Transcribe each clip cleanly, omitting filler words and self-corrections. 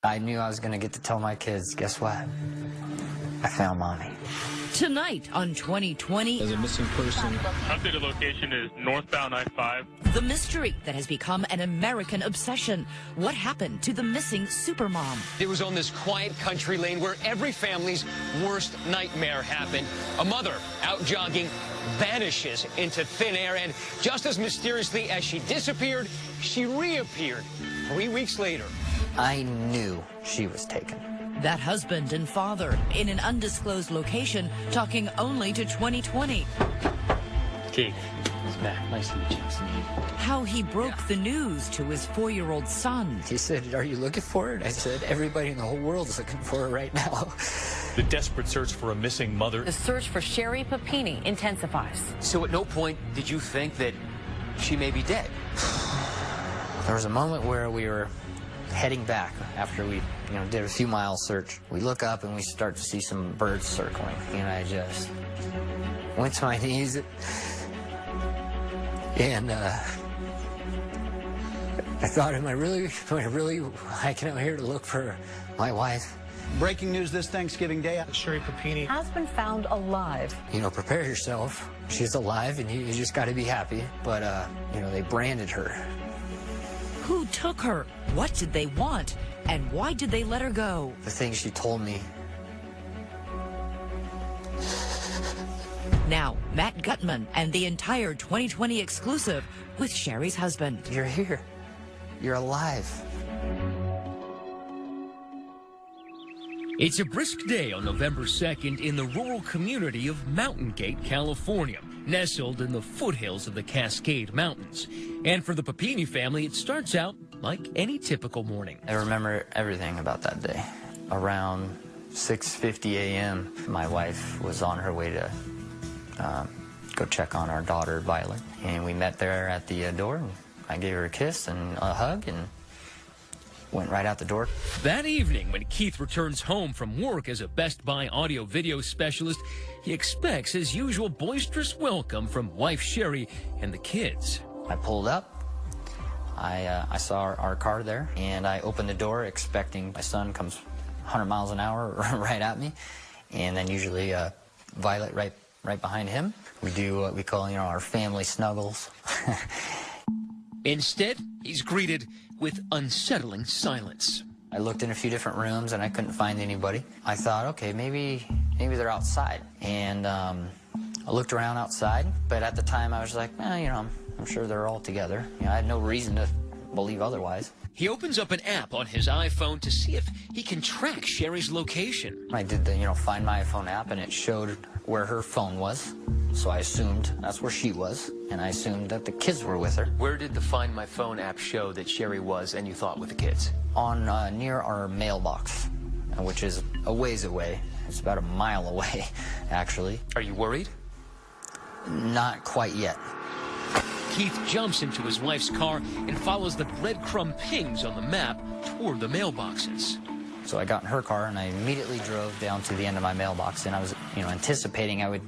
I knew I was going to get to tell my kids, guess what? I found Mommy. Tonight on 2020, there's a missing person. Updated location is northbound I-5. The mystery that has become an American obsession. What happened to the missing supermom? It was on this quiet country lane where every family's worst nightmare happened. A mother out jogging vanishes into thin air, and just as mysteriously as she disappeared, she reappeared 3 weeks later. I knew she was taken. That husband and father in an undisclosed location talking only to 2020. Keith, it's Matt. Nice to meet you. How he broke the news to his 4-year-old son. He said, "Are you looking for it?" I said, "Everybody in the whole world is looking for it right now." The desperate search for a missing mother. The search for Sherri Papini intensifies. So at no point did you think that she may be dead? There was a moment where we were heading back after we did a few mile search. We look up and we start to see some birds circling, and I just went to my knees and I thought, am I really hiking out here to look for my wife? Breaking news this Thanksgiving Day. Sherri Papini Has been found alive. Prepare yourself. She's alive and you just got to be happy. But they branded her. Who took her? What did they want? And why did they let her go? The things she told me. Now, Matt Gutman and the entire 2020 exclusive with Sherri's husband. You're here. You're alive. It's a brisk day on November 2nd in the rural community of Mountain Gate, California, nestled in the foothills of the Cascade Mountains. And for the Papini family, it starts out like any typical morning. I remember everything about that day. Around 6:50 a.m., my wife was on her way to go check on our daughter, Violet. And we met there at the door, and I gave her a kiss and a hug, and went right out the door. That evening, when Keith returns home from work as a Best Buy audio-video specialist, he expects his usual boisterous welcome from wife Sherri and the kids. I pulled up. I saw our car there, and I opened the door expecting my son comes 100 miles an hour right at me, and then usually Violet right behind him. We do what we call, our family snuggles. Instead, he's greeted with unsettling silence. I looked in a few different rooms and I couldn't find anybody. I thought, okay, maybe they're outside. And I looked around outside, but at the time I was like, I'm sure they're all together. I had no reason to believe otherwise. He opens up an app on his iPhone to see if he can track Sherri's location. I did the, Find My iPhone app, and it showed where her phone was. So I assumed that's where she was, and I assumed that the kids were with her. Where did the Find My Phone app show that Sherri was and you thought with the kids? On near our mailbox, which is a ways away. It's about a mile away, actually. Are you worried? Not quite yet. Keith jumps into his wife's car and follows the breadcrumb pings on the map toward the mailboxes. So I got in her car and I immediately drove down to the end of my mailbox, and I was, anticipating I would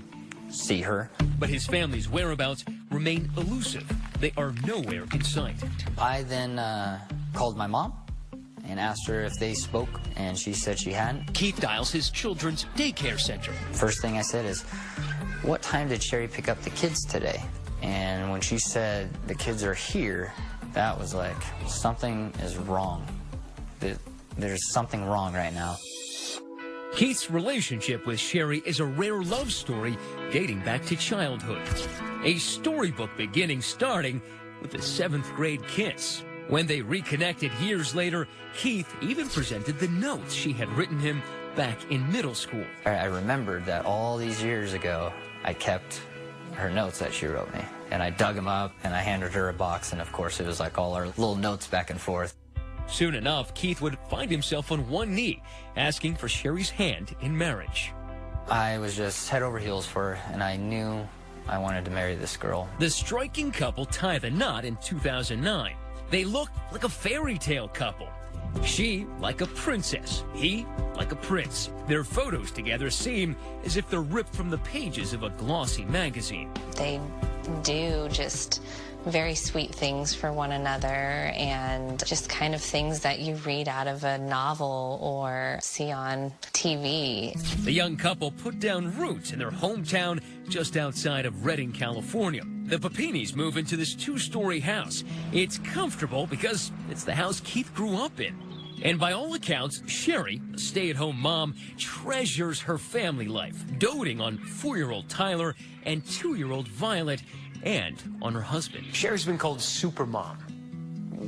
see her. But his family's whereabouts remain elusive. They are nowhere in sight. I then called my mom and asked her if they spoke, and she said she hadn't. Keith dials his children's daycare center. First thing I said is, what time did Sherri pick up the kids today? And when she said the kids are here, that was like, something is wrong. There's something wrong right now. Keith's relationship with Sherri is a rare love story dating back to childhood. A storybook starting with a 7th grade kiss. When they reconnected years later, Keith even presented the notes she had written him back in middle school. I remembered that all these years ago, I kept her notes that she wrote me. And I dug them up and I handed her a box, and of course it was like all our little notes back and forth. Soon enough, Keith would find himself on one knee, asking for Sherri's hand in marriage. I was just head over heels for her, and I knew I wanted to marry this girl. The striking couple tie the knot in 2009. They look like a fairy tale couple. She like a princess, he like a prince. Their photos together seem as if they're ripped from the pages of a glossy magazine. They do just very sweet things for one another, and just kind of things that you read out of a novel or see on TV. The young couple put down roots in their hometown just outside of Redding, California. The Papinis move into this 2-story house. It's comfortable because it's the house Keith grew up in. And by all accounts, Sherri, a stay-at-home mom, treasures her family life, doting on 4-year-old Tyler and 2-year-old Violet, and on her husband. Sherri's been called Supermom.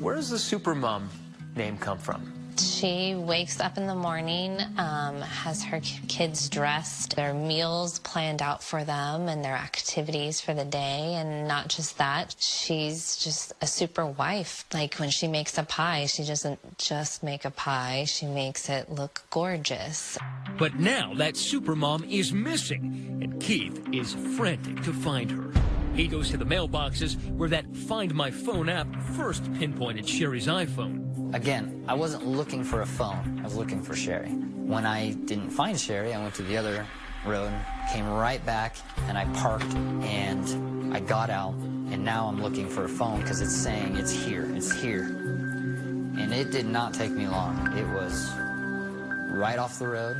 Where does the Supermom name come from? She wakes up in the morning, has her kids dressed, their meals planned out for them, and their activities for the day. And not just that, she's just a super wife. Like when she makes a pie, she doesn't just make a pie, she makes it look gorgeous. But now that Supermom is missing, and Keith is frantic to find her. He goes to the mailboxes where that Find My Phone app first pinpointed Sherri's iPhone. Again, I wasn't looking for a phone. I was looking for Sherri. When I didn't find Sherri, I went to the other road, came right back, and I parked, and I got out, and now I'm looking for a phone because it's saying it's here, it's here. And it did not take me long. It was right off the road.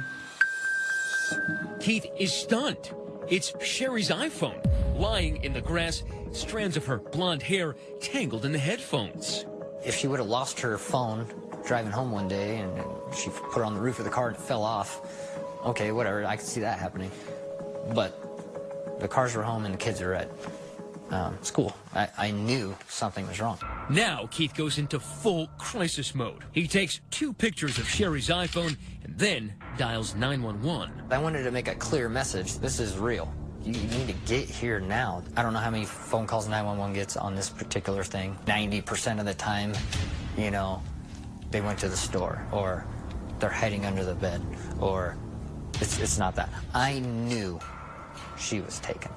Keith is stunned. It's Sherri's iPhone, lying in the grass, strands of her blonde hair tangled in the headphones. If she would have lost her phone driving home one day and she put it on the roof of the car and it fell off, okay, whatever, I could see that happening. But the cars were home and the kids are at school. I knew something was wrong. Now Keith goes into full crisis mode. He takes 2 pictures of Sherri's iPhone and then dials 911. I wanted to make a clear message. This is real. You need to get here now. I don't know how many phone calls 911 gets on this particular thing. 90% of the time, you know, they went to the store, or they're hiding under the bed, or it's not that. I knew she was taken.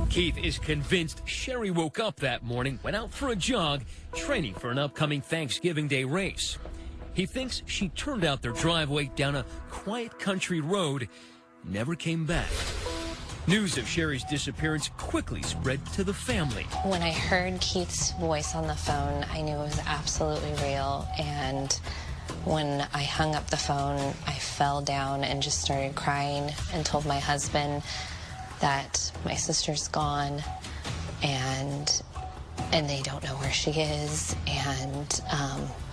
Keith is convinced Sherri woke up that morning, went out for a jog, training for an upcoming Thanksgiving Day race. He thinks she turned out their driveway down a quiet country road, never came back. News of Sherri's disappearance quickly spread to the family. When I heard Keith's voice on the phone, I knew it was absolutely real. And when I hung up the phone, I fell down and just started crying and told my husband that my sister's gone and they don't know where she is, and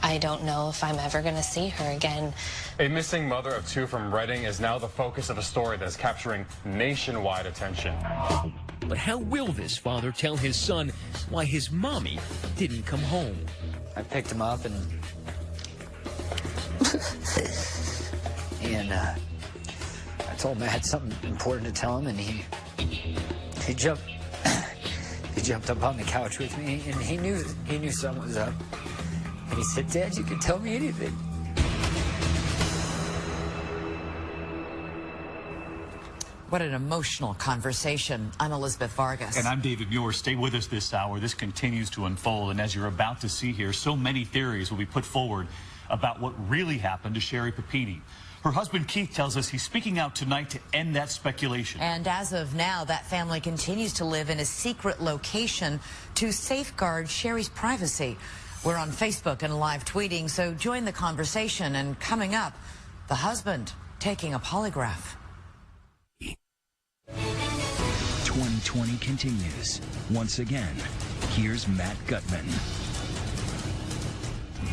I don't know if I'm ever going to see her again. A missing mother of 2 from Redding is now the focus of a story that is capturing nationwide attention. But how will this father tell his son why his mommy didn't come home? I picked him up and I told him I had something important to tell him, and he jumped up on the couch with me, and he knew something was up. And he said, "Dad, you can tell me anything." What an emotional conversation. I'm Elizabeth Vargas. And I'm David Muir. Stay with us this hour. This continues to unfold, and as you're about to see here, so many theories will be put forward about what really happened to Sherri Papini. Her husband Keith tells us he's speaking out tonight to end that speculation. And as of now, that family continues to live in a secret location to safeguard Sherri's privacy. We're on Facebook and live tweeting, so join the conversation. And coming up, the husband taking a polygraph. 2020 continues. Once again, here's Matt Gutman.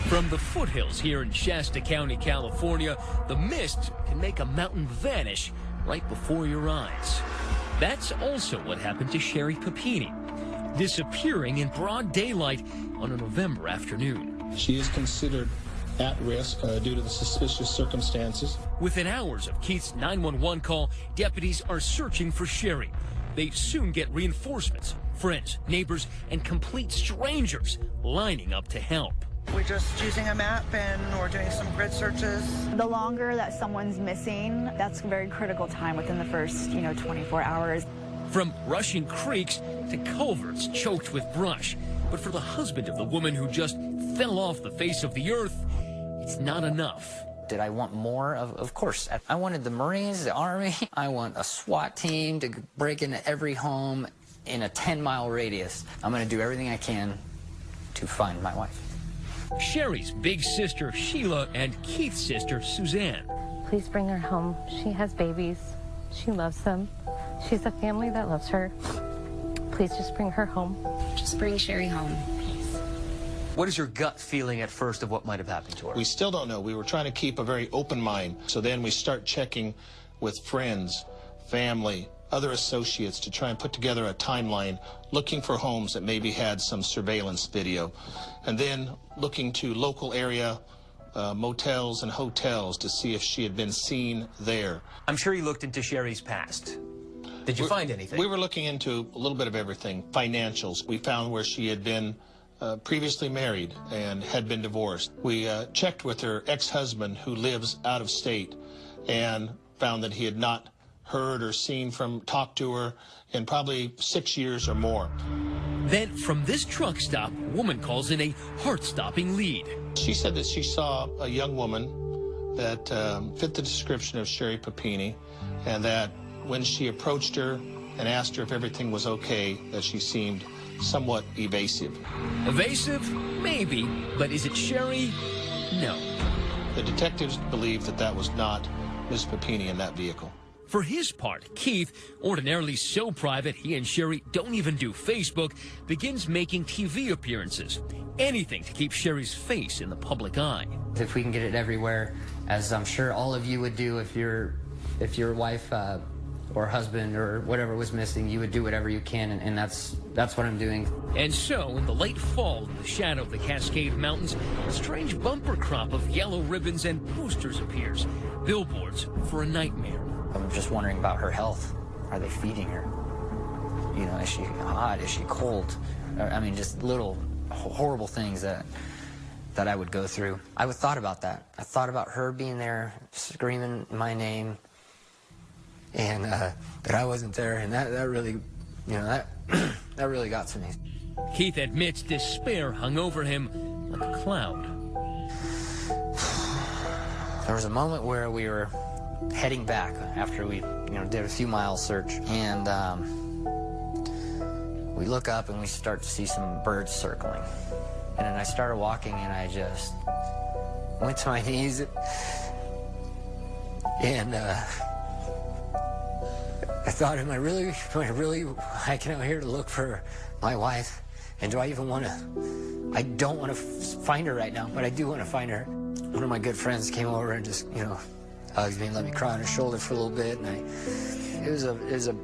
From the foothills here in Shasta County, California, the mist can make a mountain vanish right before your eyes. That's also what happened to Sherri Papini, disappearing in broad daylight on a November afternoon. She is considered at risk due to the suspicious circumstances. Within hours of Keith's 911 call, deputies are searching for Sherri. They soon get reinforcements, friends, neighbors, and complete strangers lining up to help. We're just using a map and we're doing some grid searches. The longer that someone's missing, that's a very critical time within the first, 24 hours. From rushing creeks to culverts choked with brush. But for the husband of the woman who just fell off the face of the earth, it's not enough. Did I want more? Of course. I wanted the Marines, the Army. I want a SWAT team to break into every home in a 10-mile radius. I'm going to do everything I can to find my wife. Sherri's big sister, Sheila, and Keith's sister, Suzanne. Please bring her home. She has babies. She loves them. She's a family that loves her. Please just bring her home. Just bring Sherri home. What is your gut feeling at first of what might have happened to her? We still don't know. We were trying to keep a very open mind. So then we start checking with friends, family, other associates to try and put together a timeline, looking for homes that maybe had some surveillance video, and then looking to local area motels and hotels to see if she had been seen there. I'm sure you looked into Sherri's past. Did you find anything? We were looking into a little bit of everything. Financials. We found where she had been previously married and had been divorced. We checked with her ex-husband who lives out of state and found that he had not heard or talked to her in probably 6 years or more. Then from this truck stop, a woman calls in a heart-stopping lead. She said that she saw a young woman that fit the description of Sherri Papini, and that when she approached her and asked her if everything was okay, that she seemed somewhat evasive. Evasive? Maybe. But is it Sherri? No. The detectives believed that that was not Ms. Papini in that vehicle. For his part, Keith, ordinarily so private he and Sherri don't even do Facebook, begins making TV appearances. Anything to keep Sherri's face in the public eye. If we can get it everywhere, as I'm sure all of you would do if your wife or husband or whatever was missing, you would do whatever you can, and that's what I'm doing. And so, in the late fall, in the shadow of the Cascade Mountains, a strange bumper crop of yellow ribbons and posters appears. Billboards for a nightmare. I'm just wondering about her health. Are they feeding her? You know, is she hot? Is she cold? I mean, just little horrible things that I would go through. I thought about that. I thought about her being there, screaming my name, and that I wasn't there, and that really, you know, that really got to me. Keith admits despair hung over him like a cloud. There was a moment where we were heading back after we, did a few mile search, and we look up and we start to see some birds circling. And then I started walking, and I just went to my knees, and I thought, am I really hiking out here to look for my wife? And do I even want to? I don't want to find her right now, but I do want to find her. One of my good friends came over and just, hugged me and let me cry on his shoulder for a little bit, and it was a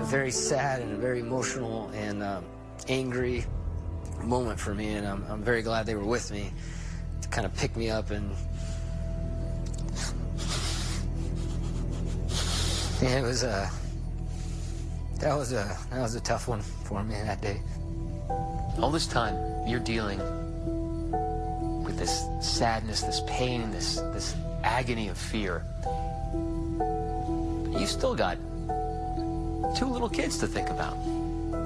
very sad and a very emotional and angry moment for me, and I'm very glad they were with me to kind of pick me up, and it was that was a tough one for me that day. All this time, you're dealing with this sadness, this pain, this agony of fear. You still got 2 little kids to think about.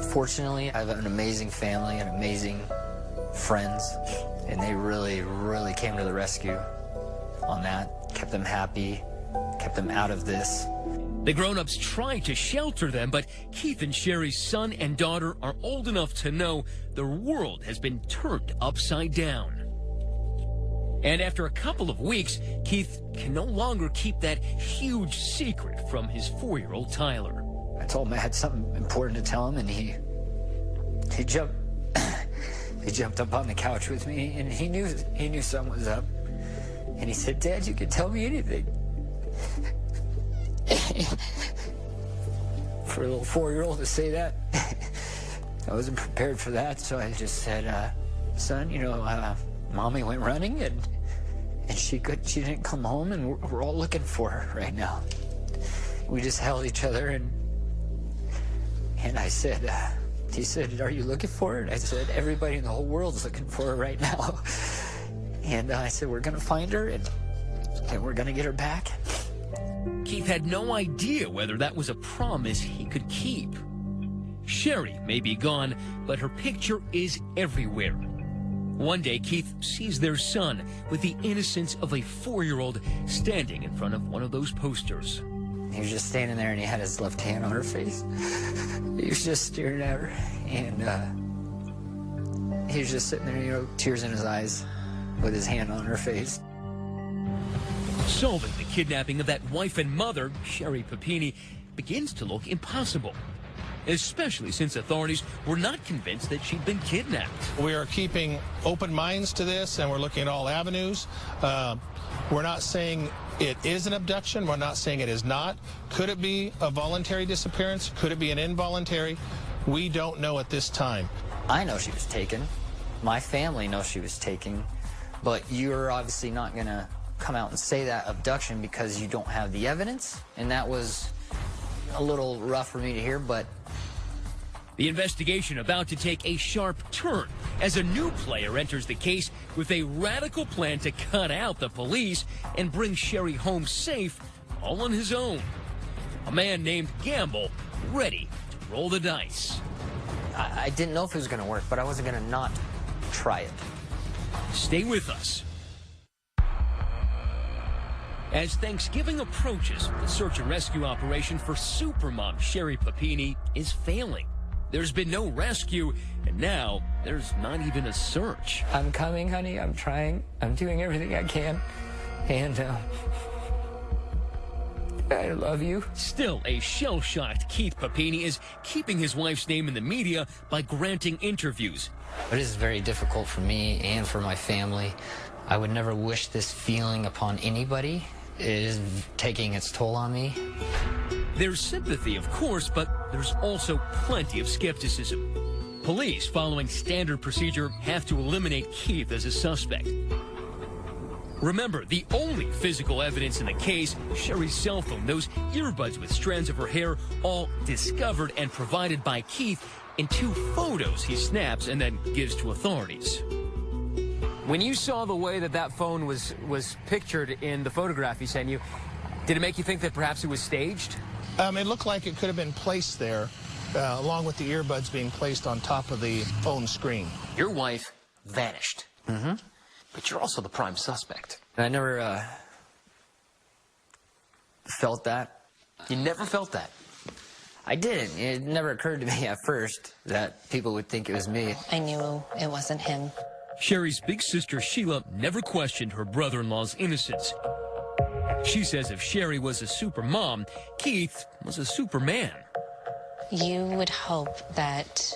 Fortunately, I have an amazing family and amazing friends, and they really, really came to the rescue on that. Kept them happy, kept them out of this. The grown-ups tried to shelter them, but Keith and Sherri's son and daughter are old enough to know their world has been turned upside down. And after a couple of weeks, Keith can no longer keep that huge secret from his 4-year-old Tyler. I told him I had something important to tell him, and he jumped up on the couch with me, and he knew something was up. And he said, "Dad, you can tell me anything." For a little 4-year-old to say that, I wasn't prepared for that, so I just said, "Son, Mommy went running, and she didn't come home, and we're all looking for her right now." We just held each other, and I said, he said, "Are you looking for her?" And I said, "Everybody in the whole world's looking for her right now." And I said, "We're gonna find her, and we're gonna get her back." Keith had no idea whether that was a promise he could keep. Sherri may be gone, but her picture is everywhere. One day, Keith sees their son with the innocence of a 4-year-old standing in front of one of those posters. He was just standing there, and he had his left hand on her face. He was just staring at her, and he was just sitting there, you know, tears in his eyes, with his hand on her face. Solving the kidnapping of that wife and mother, Sherri Papini, begins to look impossible, especially since authorities were not convinced that she'd been kidnapped. We are keeping open minds to this, and we're looking at all avenues. We're not saying it is an abduction. We're not saying it is not. Could it be a voluntary disappearance? Could it be an involuntary? We don't know at this time. I know she was taken. My family knows she was taken. But you're obviously not going to come out and say that abduction because you don't have the evidence. And that was a little rough for me to hear, but... The investigation about to take a sharp turn as a new player enters the case with a radical plan to cut out the police and bring Sherri home safe all on his own. A man named Gamble, ready to roll the dice. I didn't know if it was going to work, but I wasn't going to not try it. Stay with us. As Thanksgiving approaches, the search and rescue operation for supermom Sherri Papini is failing. There's been no rescue, and now there's not even a search. I'm coming, honey. I'm trying. I'm doing everything I can. And, I love you. Still, a shell-shocked Keith Papini is keeping his wife's name in the media by granting interviews. It is very difficult for me and for my family. I would never wish this feeling upon anybody. It is taking its toll on me. There's sympathy, of course, but there's also plenty of skepticism. Police, following standard procedure, have to eliminate Keith as a suspect. Remember, the only physical evidence in the case, Sherri's cell phone, those earbuds with strands of her hair, all discovered and provided by Keith in 2 photos he snaps and then gives to authorities. When you saw the way that phone was pictured in the photograph he sent you, did it make you think that perhaps it was staged? It looked like it could have been placed there, along with the earbuds being placed on top of the phone screen. Your wife vanished. Mm-hmm. But you're also the prime suspect. I never felt that. You never felt that? I didn't. It never occurred to me at first that people would think it was me. I knew it wasn't him. Sherri's big sister Sheila never questioned her brother-in-law's innocence. She says if Sherri was a super mom, Keith was a superman. You would hope that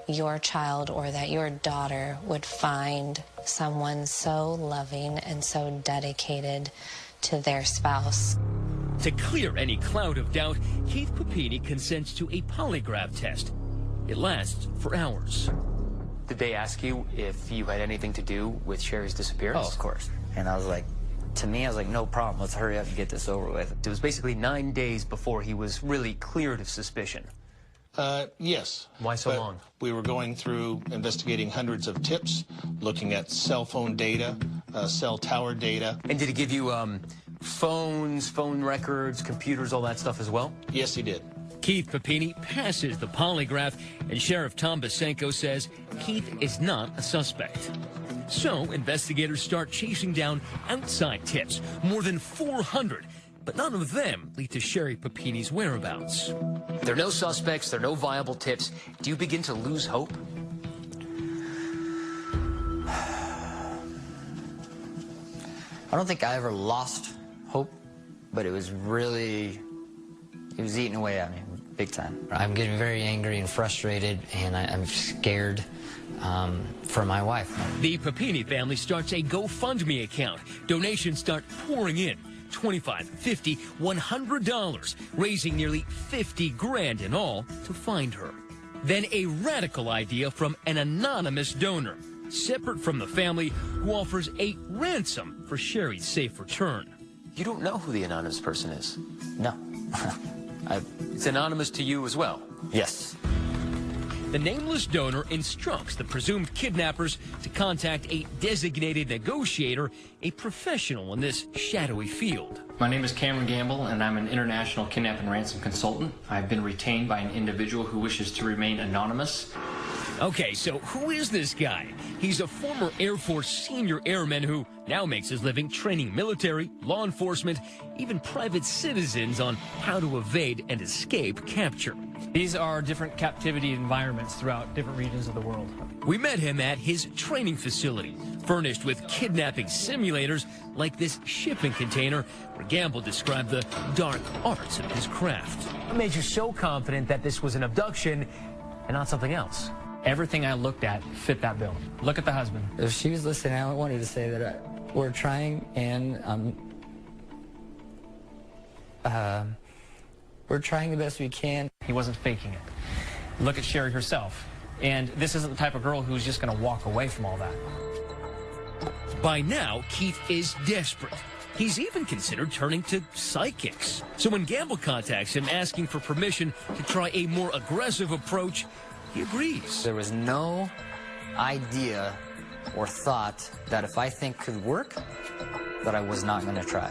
your child or that your daughter would find someone so loving and so dedicated to their spouse. To clear any cloud of doubt, Keith Papini consents to a polygraph test. It lasts for hours. Did they ask you if you had anything to do with Sherri's disappearance? Oh, of course. And I was like, to me, I was like, no problem. Let's hurry up and get this over with. It was basically 9 days before he was really cleared of suspicion. Yes. Why so long? We were going through investigating hundreds of tips, looking at cell phone data, cell tower data. And did he give you phones, phone records, computers, all that stuff as well? Yes, he did. Keith Papini passes the polygraph, and Sheriff Tom Basenko says Keith is not a suspect. So investigators start chasing down outside tips, more than 400, but none of them lead to Sherri Papini's whereabouts. There are no suspects, there are no viable tips. Do you begin to lose hope? I don't think I ever lost hope, but it was eating away at me big time. I'm getting very angry and frustrated, and I'm scared for my wife. The Papini family starts a GoFundMe account. Donations start pouring in. $25, $50, $100, raising nearly 50 grand in all to find her. Then a radical idea from an anonymous donor, separate from the family, who offers a ransom for Sherri's safe return. You don't know who the anonymous person is? No. It's anonymous to you as well? Yes. The nameless donor instructs the presumed kidnappers to contact a designated negotiator, a professional in this shadowy field. My name is Cameron Gamble, and I'm an international kidnap and ransom consultant. I've been retained by an individual who wishes to remain anonymous. Okay, so who is this guy? He's a former Air Force senior airman who now makes his living training military, law enforcement, even private citizens on how to evade and escape capture. These are different captivity environments throughout different regions of the world. We met him at his training facility, furnished with kidnapping simulators like this shipping container where Gamble described the dark arts of his craft. What made you so confident that this was an abduction and not something else? Everything I looked at fit that bill. Look at the husband. If she was listening, I wanted to say that we're trying, and we're trying the best we can. He wasn't faking it. Look at Sherri herself. And this isn't the type of girl who's just going to walk away from all that. By now, Keith is desperate. He's even considered turning to psychics. So when Gamble contacts him asking for permission to try a more aggressive approach, he agrees. There was no idea or thought that if I think could work, that I was not going to try.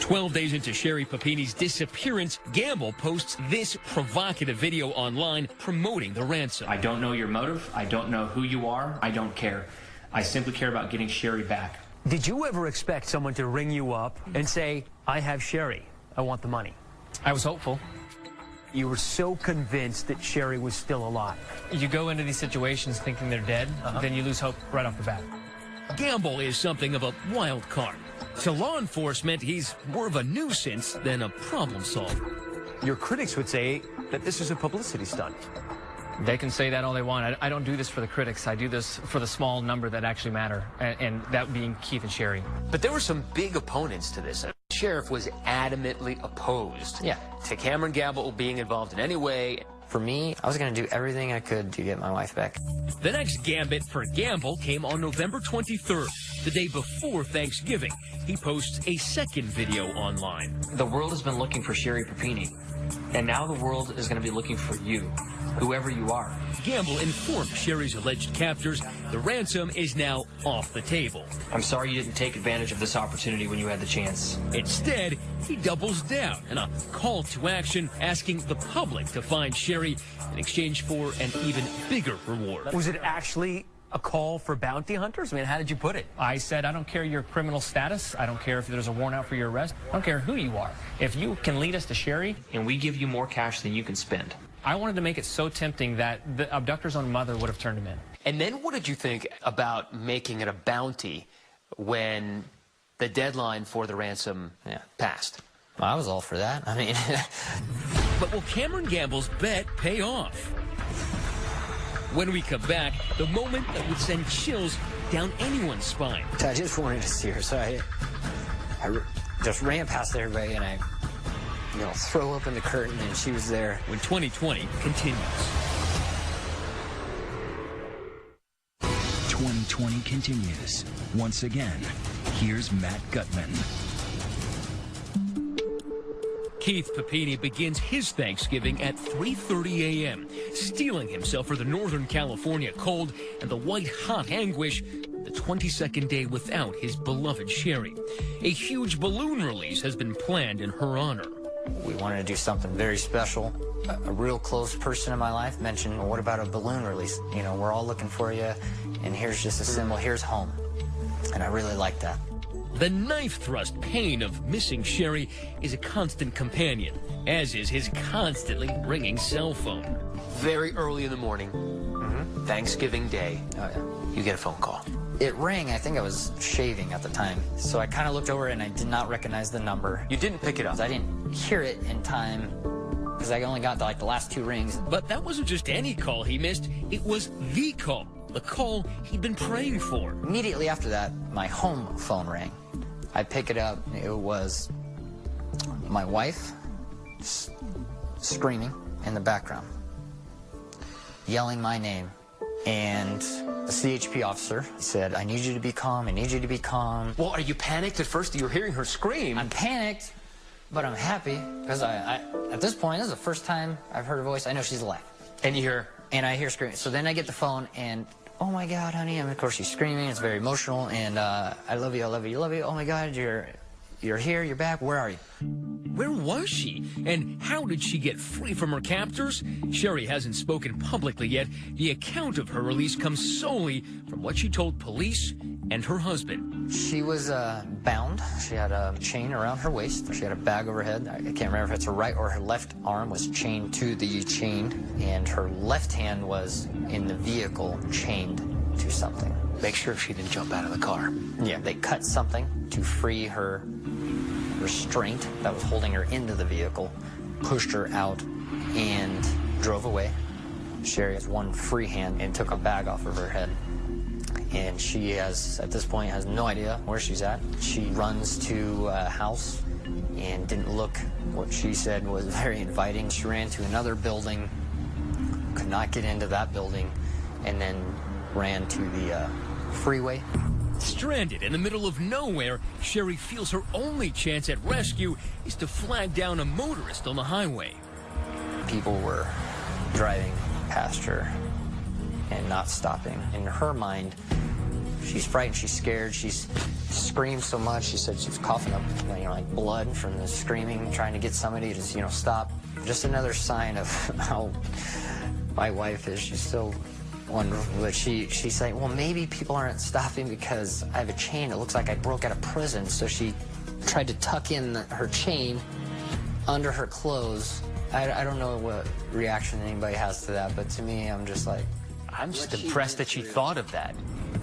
12 days into Sherri Papini's disappearance, Gamble posts this provocative video online promoting the ransom. I don't know your motive. I don't know who you are. I don't care. I simply care about getting Sherri back. Did you ever expect someone to ring you up and say, I have Sherri, I want the money? I was hopeful. You were so convinced that Sherri was still alive. You go into these situations thinking they're dead, then you lose hope right off the bat. Gamble is something of a wild card. To law enforcement, he's more of a nuisance than a problem solver. Your critics would say that this is a publicity stunt. They can say that all they want. I don't do this for the critics. I do this for the small number that actually matter, and that being Keith and Sherri. But there were some big opponents to this. The sheriff was adamantly opposed to Cameron Gamble being involved in any way. For me, I was going to do everything I could to get my wife back. The next gambit for Gamble came on November 23rd, the day before Thanksgiving. He posts a second video online. The world has been looking for Sherri Papini, and now the world is going to be looking for you, whoever you are. Gamble informed Sherri's alleged captors the ransom is now off the table. I'm sorry you didn't take advantage of this opportunity when you had the chance. Instead, he doubles down in a call to action, asking the public to find Sherri in exchange for an even bigger reward. Was it actually a call for bounty hunters? I mean, how did you put it? I said, I don't care your criminal status. I don't care if there's a warrant out for your arrest. I don't care who you are. If you can lead us to Sherri, and we give you more cash than you can spend. I wanted to make it so tempting that the abductor's own mother would have turned him in. And then what did you think about making it a bounty when the deadline for the ransom passed? Well, I was all for that. I mean... But will Cameron Gamble's bet pay off? When we come back, the moment that would send chills down anyone's spine. I just wanted to see her, so I just ran past everybody and I throw open the curtain, and she was there. When 2020 continues. 2020 continues. Once again, here's Matt Gutman. Keith Papini begins his Thanksgiving at 3:30 a.m., steeling himself for the Northern California cold and the white-hot anguish of the 22nd day without his beloved Sherri. A huge balloon release has been planned in her honor. We wanted to do something very special. A real close person in my life mentioned, well, what about a balloon release? You know, we're all looking for you, and here's just a symbol, here's home. And I really like that. The knife thrust pain of missing Sherri is a constant companion, as is his constantly ringing cell phone. Very early in the morning, Thanksgiving Day, you get a phone call. It rang. I think I was shaving at the time. So I kind of looked over and I did not recognize the number. You didn't pick it up? I didn't hear it in time because I only got the last two rings. But that wasn't just any call he missed. It was the call he'd been praying for. Immediately after that, my home phone rang. I pick it up. It was my wife screaming in the background, yelling my name. And the CHP officer said, I need you to be calm, I need you to be calm. Well, are you panicked at first? You're hearing her scream. I'm panicked, but I'm happy, because at this point, this is the first time I've heard her voice. I know she's alive. And you hear? And I hear screaming. So then I get the phone, and, oh my God, honey, and of course she's screaming, it's very emotional, and I love you, I love you, I love you. Oh my God, you're You're here, you're back, where are you? Where was she? And how did she get free from her captors? Sherri hasn't spoken publicly yet. The account of her release comes solely from what she told police and her husband. She was bound. She had a chain around her waist. She had a bag over her head. I can't remember if it's her right or her left arm was chained to the chain, and her left hand was in the vehicle chained to something. Make sure she didn't jump out of the car. Yeah, they cut something to free her restraint that was holding her into the vehicle, pushed her out, and drove away. Sherri has one free hand and took a bag off of her head. And she has, at this point, has no idea where she's at. She runs to a house and didn't look. What she said was very inviting. She ran to another building, could not get into that building, and then ran to the freeway. Stranded in the middle of nowhere, Sherri feels her only chance at rescue is to flag down a motorist on the highway. People were driving past her and not stopping. In her mind, she's frightened, she's scared, she's screamed so much. She said she was coughing up, like blood from the screaming, trying to get somebody to, stop. Just another sign of how my wife is. She's so wonderful. But she's like, well, maybe people aren't stopping because I have a chain. It looks like I broke out of prison. So she tried to tuck in her chain under her clothes. I don't know what reaction anybody has to that, but to me, I'm just like, I'm just impressed that she thought of that.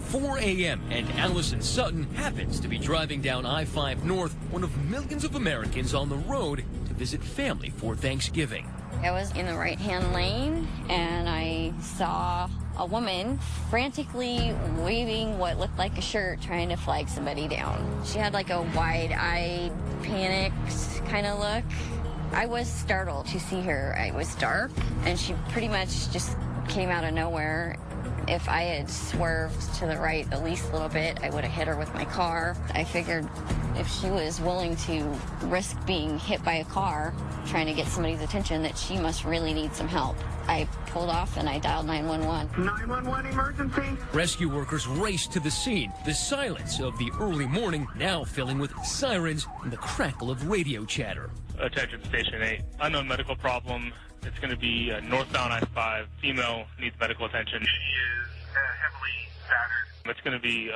4 a.m. and Allison Sutton happens to be driving down I-5 North, one of millions of Americans on the road to visit family for Thanksgiving. I was in the right-hand lane, and I saw a woman frantically waving what looked like a shirt, trying to flag somebody down. She had like a wide-eyed, panicked kind of look. I was startled to see her. It was dark, and she pretty much just came out of nowhere. If I had swerved to the right at least a little bit, I would have hit her with my car. I figured if she was willing to risk being hit by a car trying to get somebody's attention, that she must really need some help. I pulled off and I dialed 911. 911 emergency. Rescue workers raced to the scene. The silence of the early morning now filling with sirens and the crackle of radio chatter. Attention Station 8. Unknown medical problem. It's going to be northbound I-5. Female needs medical attention. She is heavily battered. It's going to be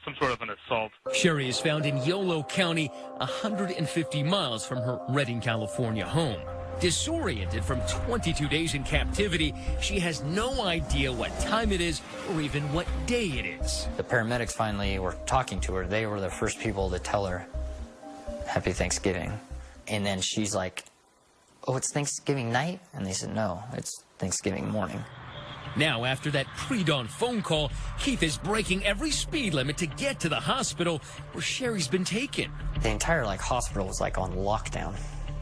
some sort of an assault. Sherri is found in Yolo County, 150 miles from her Redding, California home. Disoriented from 22 days in captivity, she has no idea what time it is or even what day it is. The paramedics finally were talking to her. They were the first people to tell her, Happy Thanksgiving. And then she's like, oh, it's Thanksgiving night? And they said, no, it's Thanksgiving morning. Now, after that pre-dawn phone call, Keith is breaking every speed limit to get to the hospital where Sherri's been taken. The entire hospital was on lockdown.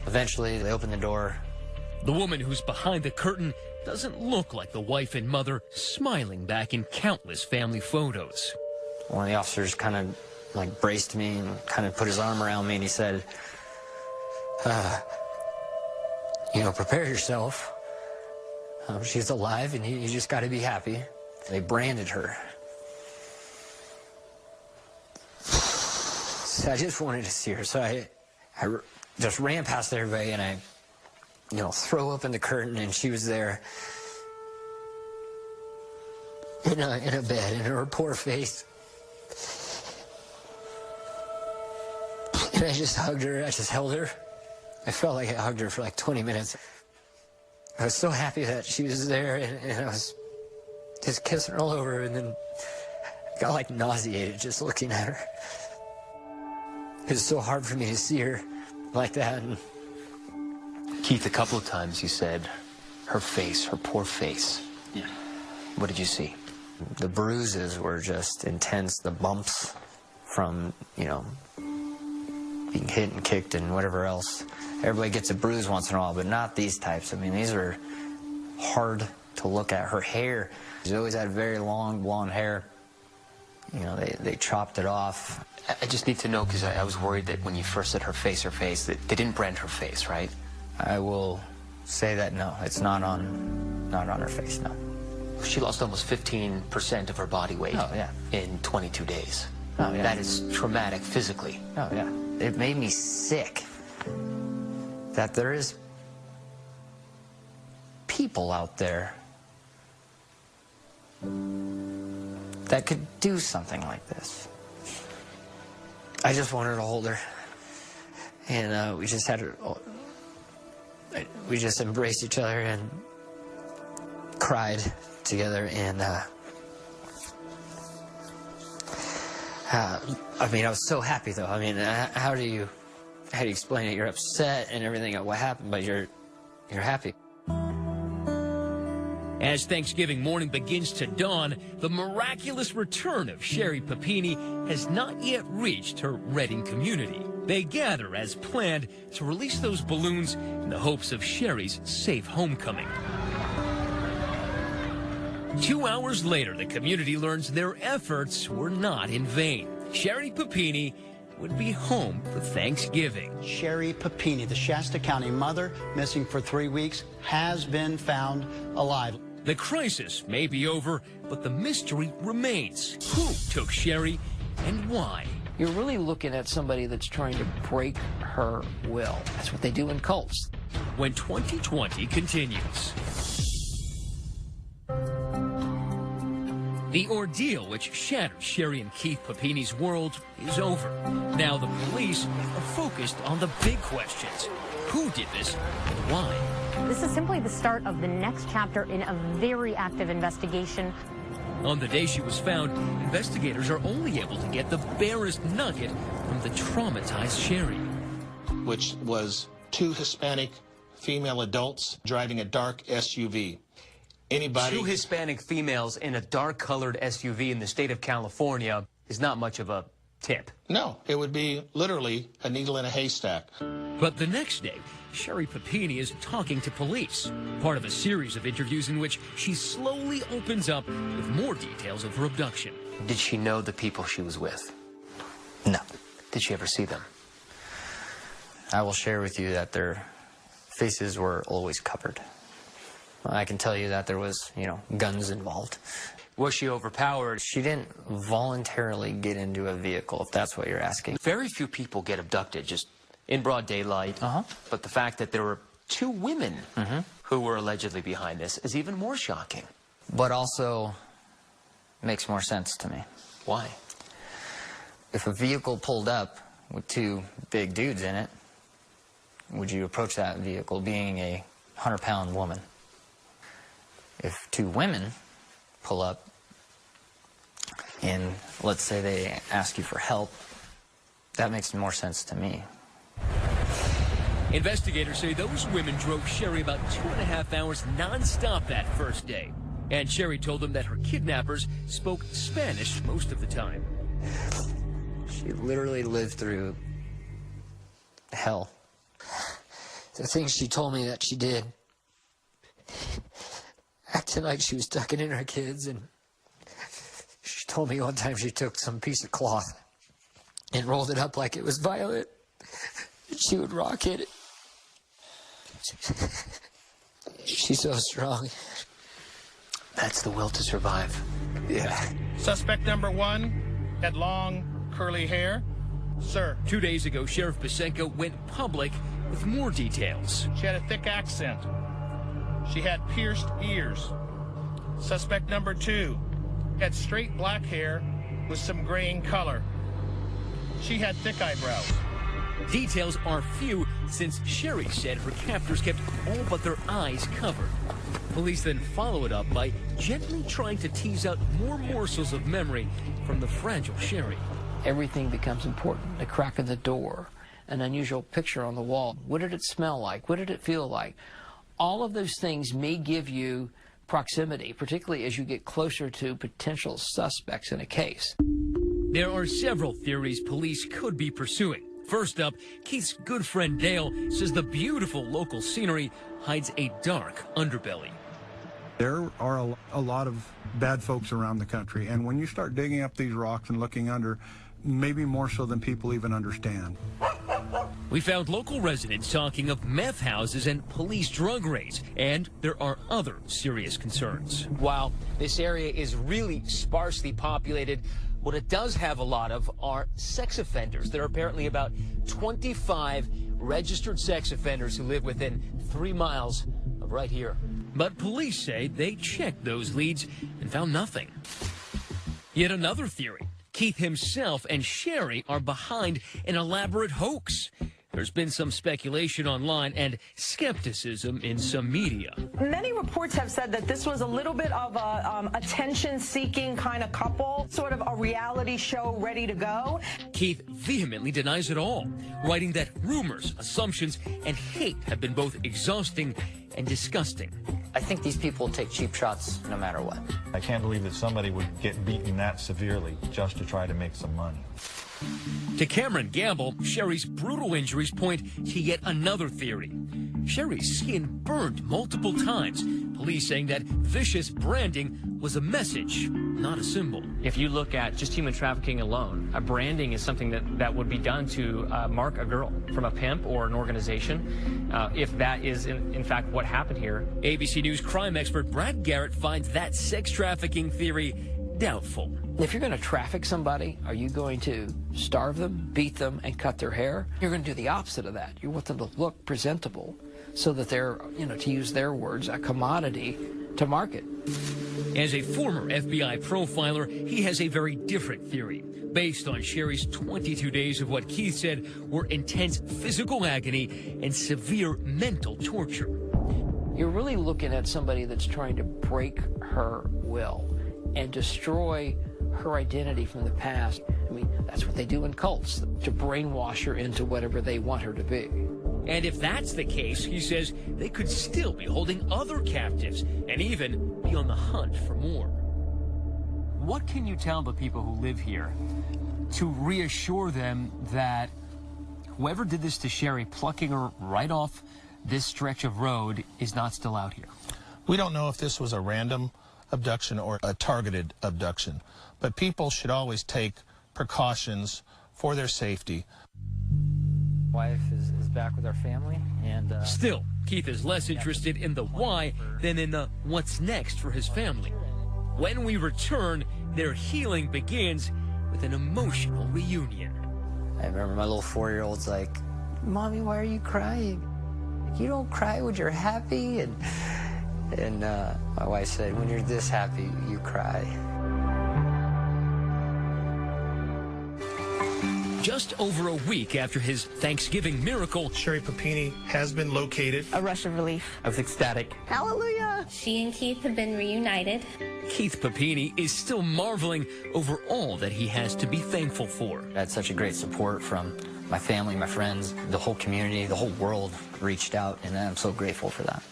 Eventually, they opened the door. The woman who's behind the curtain doesn't look like the wife and mother smiling back in countless family photos. One of the officers kind of braced me and kind of put his arm around me, and he said, prepare yourself. She's alive, and you just got to be happy. They branded her. So I just wanted to see her, so I just ran past everybody, and I, throw open the curtain, and she was there in a bed, and her poor face. And I just hugged her. I just held her. I felt like I hugged her for 20 minutes. I was so happy that she was there, and I was just kissing her all over, and then I got nauseated just looking at her. It was so hard for me to see her like that. And Keith, a couple of times you said her face, her poor face. Yeah. What did you see? The bruises were just intense. The bumps from, being hit and kicked and whatever else. Everybody gets a bruise once in a while, but not these types. I mean, these are hard to look at. Her hair, she's always had very long blonde hair. They chopped it off. I just need to know, because I was worried that when you first said her face, that they didn't brand her face, right? I will say that no, it's not on her face, no. She lost almost 15% of her body weight in 22 days. Oh, yeah. That is traumatic physically. Oh, yeah. It made me sick that there is people out there that could do something like this. I just wanted to hold her, and we just embraced each other and cried together, and I mean, I was so happy though. I mean, how do you explain it? You're upset and everything at what happened, but you're happy. As Thanksgiving morning begins to dawn, the miraculous return of Sherri Papini has not yet reached her Reading community. They gather as planned to release those balloons in the hopes of Sherri's safe homecoming. 2 hours later, the community learns their efforts were not in vain. Sherri Papini would be home for Thanksgiving. Sherri Papini, the Shasta County mother, missing for 3 weeks, has been found alive. The crisis may be over, but the mystery remains. Who took Sherri and why? You're really looking at somebody that's trying to break her will. That's what they do in cults. When 2020 continues. The ordeal which shattered Sherri and Keith Papini's world is over. Now the police are focused on the big questions. Who did this and why? This is simply the start of the next chapter in a very active investigation. On the day she was found, investigators are only able to get the barest nugget from the traumatized Sherri. Which was 2 Hispanic female adults driving a dark SUV. Anybody? 2 Hispanic females in a dark-colored SUV in the state of California is not much of a tip. No, it would be literally a needle in a haystack. But the next day, Sherri Papini is talking to police, part of a series of interviews in which she slowly opens up with more details of her abduction. Did she know the people she was with? No. Did she ever see them? I will share with you that their faces were always covered. I can tell you that there was, guns involved. Was she overpowered? She didn't voluntarily get into a vehicle, if that's what you're asking. Very few people get abducted just in broad daylight. But the fact that there were 2 women who were allegedly behind this is even more shocking. But also makes more sense to me. Why? If a vehicle pulled up with 2 big dudes in it, would you approach that vehicle being a 100-pound woman? If 2 women pull up and let's say they ask you for help, that makes more sense to me. Investigators say those women drove Sherri about 2.5 hours nonstop that first day. And Sherri told them that her kidnappers spoke Spanish most of the time. She literally lived through hell. The things she told me that she did. Acting like she was tucking in her kids, and she told me one time she took some piece of cloth and rolled it up like it was violet. She would rock it. She's so strong. That's the will to survive. Yeah. Suspect number 1 had long, curly hair. Sir. 2 days ago, Sheriff Pasenko went public with more details. She had a thick accent. She had pierced ears. Suspect number 2 had straight black hair with some graying color. She had thick eyebrows. Details are few since Sherri said her captors kept all but their eyes covered. Police then follow it up by gently trying to tease out more morsels of memory from the fragile Sherri. Everything becomes important. The crack of the door, an unusual picture on the wall. What did it smell like? What did it feel like? All of those things may give you proximity, particularly as you get closer to potential suspects in a case. There are several theories police could be pursuing. First up, Keith's good friend Dale says the beautiful local scenery hides a dark underbelly. There are a lot of bad folks around the country, and when you start digging up these rocks and looking under, maybe more so than people even understand. We found local residents talking of meth houses and police drug raids, and there are other serious concerns. While this area is really sparsely populated, What it does have a lot of are sex offenders. There are apparently about 25 registered sex offenders who live within 3 miles of right here. But police say they checked those leads and found nothing. Yet another theory. Keith himself and Sherri are behind an elaborate hoax. There's been some speculation online and skepticism in some media. Many reports have said that this was a little bit of a attention-seeking kind of couple, sort of a reality show ready to go. Keith vehemently denies it all, writing that rumors, assumptions, and hate have been both exhausting and disgusting. I think these people take cheap shots no matter what. I can't believe that somebody would get beaten that severely just to try to make some money. To Cameron Gamble, Sherri's brutal injuries point to yet another theory. Sherri's skin burned multiple times, police saying that vicious branding was a message, not a symbol. If you look at just human trafficking alone, branding is something that would be done to mark a girl from a pimp or an organization, if that is in fact what happened here. ABC News crime expert Brad Garrett finds that sex trafficking theory doubtful. If you're going to traffic somebody, are you going to starve them, beat them, and cut their hair? You're going to do the opposite of that. You want them to look presentable so that they're, to use their words, a commodity to market. As a former FBI profiler, he has a very different theory, based on Sherri's 22 days of what Keith said were intense physical agony and severe mental torture. You're really looking at somebody that's trying to break her will and destroy her identity from the past. I mean, that's what they do in cults, to brainwash her into whatever they want her to be. And if that's the case, he says they could still be holding other captives and even be on the hunt for more. What can you tell the people who live here to reassure them that whoever did this to Sherri, plucking her right off this stretch of road, is not still out here? We don't know if this was a random abduction or a targeted abduction, but people should always take precautions for their safety. Wife is back with our family, and still, Keith is less interested in the why than in the what's next for his family. When we return, their healing begins with an emotional reunion. I remember my little 4-year-old's like, "Mommy, why are you crying? You don't cry when you're happy." And my wife said, "When you're this happy, you cry." Just over a week after his Thanksgiving miracle, Sherri Papini has been located. A rush of relief. I was ecstatic. Hallelujah! She and Keith have been reunited. Keith Papini is still marveling over all that he has to be thankful for. I had such a great support from my family, my friends, the whole community, the whole world reached out, and I'm so grateful for that.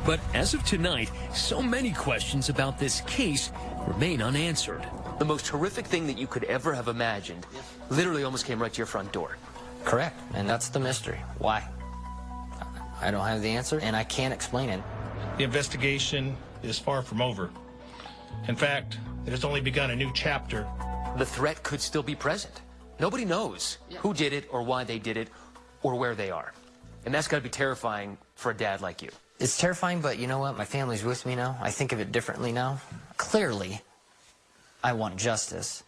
But as of tonight, so many questions about this case remain unanswered. The most horrific thing that you could ever have imagined literally almost came right to your front door. Correct, and that's the mystery. Why? I don't have the answer, and I can't explain it. The investigation is far from over. In fact, it has only begun a new chapter. The threat could still be present. Nobody knows who did it or why they did it or where they are. And that's got to be terrifying for a dad like you. It's terrifying, but you know what? My family's with me now. I think of it differently now. Clearly, I want justice.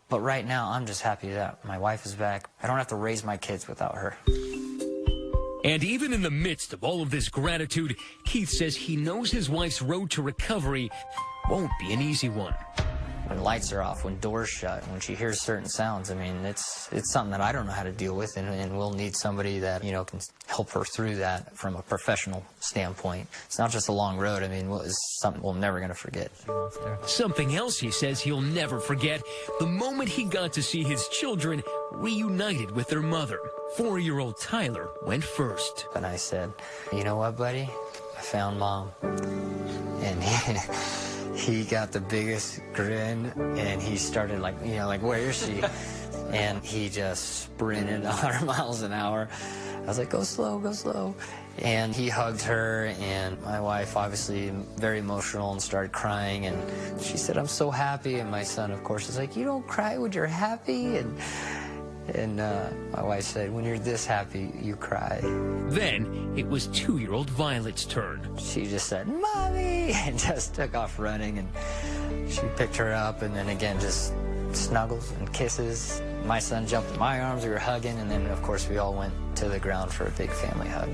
But right now, I'm just happy that my wife is back. I don't have to raise my kids without her. And even in the midst of all of this gratitude, Keith says he knows his wife's road to recovery won't be an easy one. When lights are off, when doors shut, when she hears certain sounds, I mean, it's something that I don't know how to deal with, and we'll need somebody that, can help her through that from a professional standpoint. It's not just a long road. I mean, it's something we're never going to forget. Something else he says he'll never forget, the moment he got to see his children reunited with their mother. 4-year-old Tyler went first. And I said, "You know what, buddy? I found Mom." And he got the biggest grin, and he started like, "Where is she?" And he just sprinted 100 miles an hour. I was like, "Go slow, go slow." And he hugged her, and my wife, obviously very emotional, and started crying. And she said, "I'm so happy." And my son, of course, is like, "You don't cry when you're happy." And my wife said, "When you're this happy, you cry." Then it was 2-year-old Violet's turn. She just said, "Mommy," and just took off running. And She picked her up, and then again, just snuggles and kisses. My son jumped in my arms, we were hugging, and then, of course, we all went to the ground for a big family hug.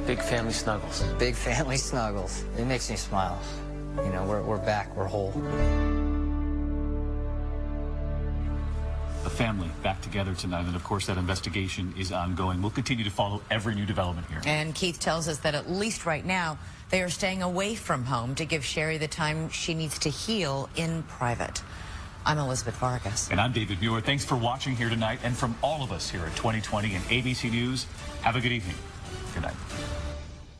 Big family snuggles. Big family snuggles. It makes me smile. You know, we're back, we're whole. The family back together tonight, and of course that investigation is ongoing. We'll continue to follow every new development here. And Keith tells us that at least right now, they are staying away from home to give Sherri the time she needs to heal in private. I'm Elizabeth Vargas. And I'm David Muir. Thanks for watching here tonight. And from all of us here at 2020 and ABC News, have a good evening. Good night.